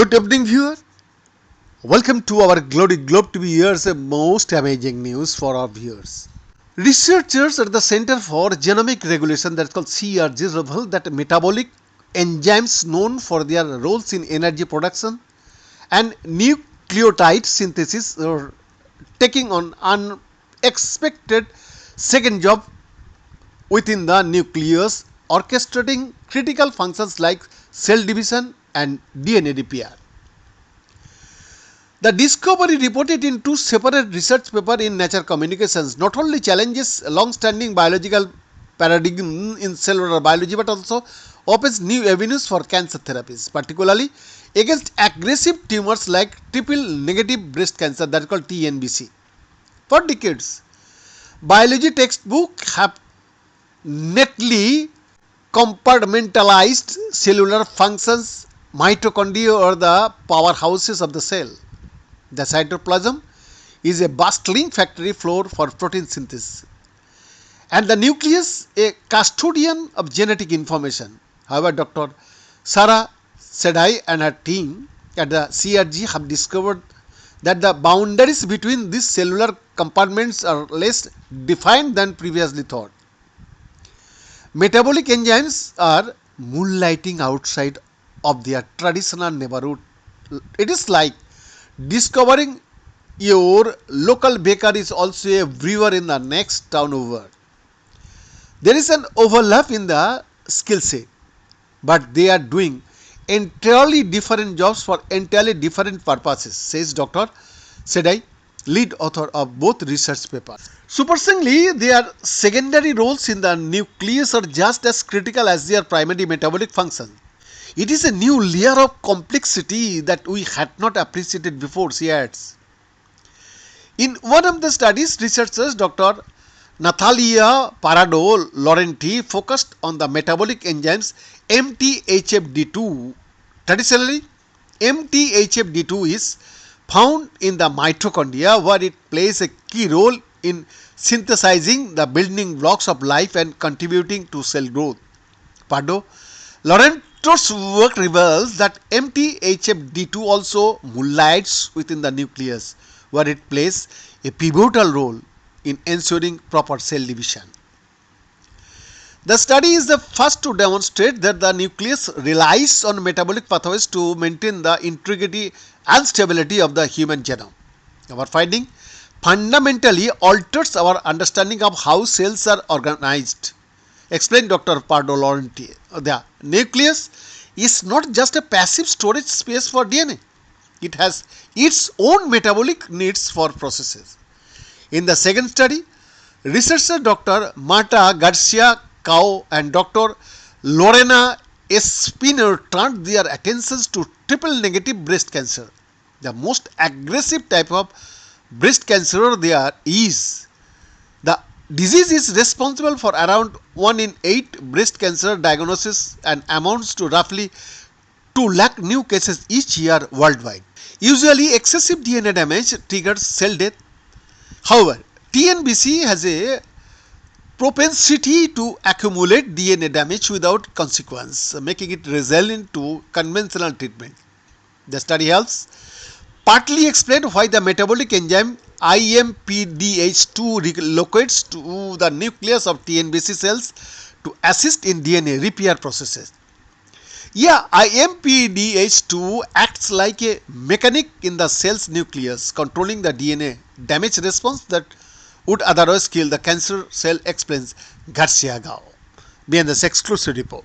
Good evening, viewer. Welcome to our Globe TV years most amazing news for our viewers. Researchers at the Center for Genomic Regulation, that's called CRG, revealed that metabolic enzymes known for their roles in energy production and nucleotide synthesis are taking on unexpected second job within the nucleus, orchestrating critical functions like cell division and DNA repair. The discovery, reported in two separate research papers in Nature Communications, not only challenges long-standing biological paradigm in cellular biology but also opens new avenues for cancer therapies, particularly against aggressive tumors like triple-negative breast cancer, that is called TNBC. For decades, biology textbooks have neatly compartmentalized cellular functions. Mitochondria are the powerhouses of the cell. The cytoplasm is a bustling factory floor for protein synthesis, and the nucleus a custodian of genetic information. However, Dr. Sarah Sedai and her team at the CRG have discovered that the boundaries between these cellular compartments are less defined than previously thought. Metabolic enzymes are moonlighting outside of their traditional neighborhood. It is like discovering your local baker is also a brewer in the next town over. There is an overlap in the skill set, but they are doing entirely different jobs for entirely different purposes, says Dr. Sedai, lead author of both research papers. Surprisingly, their secondary roles in the nucleus are just as critical as their primary metabolic function. It is a new layer of complexity that we had not appreciated before, she adds. In one of the studies, researchers Dr. Natalia Parado-Laurenti focused on the metabolic enzymes MTHFD2. Traditionally, MTHFD2 is found in the mitochondria, where it plays a key role in synthesizing the building blocks of life and contributing to cell growth. Parado-Laurento's work reveals that MTHFD2 also moonlights within the nucleus, where it plays a pivotal role in ensuring proper cell division. The study is the first to demonstrate that the nucleus relies on metabolic pathways to maintain the integrity and stability of the human genome. Our finding fundamentally alters our understanding of how cells are organized, explained Dr. Parado-Laurenti. The nucleus is not just a passive storage space for DNA. It has its own metabolic needs for processes. In the second study, researcher Dr. Marta Garcia Cao and Dr. Lorena Espiner turned their attentions to triple-negative breast cancer, the most aggressive type of breast cancer there is. The disease is responsible for around 1 in 8 breast cancer diagnoses and amounts to roughly 2 lakh new cases each year worldwide. Usually, excessive DNA damage triggers cell death. However, TNBC has a propensity to accumulate DNA damage without consequence, making it resilient to conventional treatment. The study helps partly explain why the metabolic enzyme IMPDH2 relocates to the nucleus of TNBC cells to assist in DNA repair processes. IMPDH2 acts like a mechanic in the cell's nucleus, controlling the DNA damage response that would otherwise kill the cancer cell, explains Garcia Gao. Behind this exclusive report.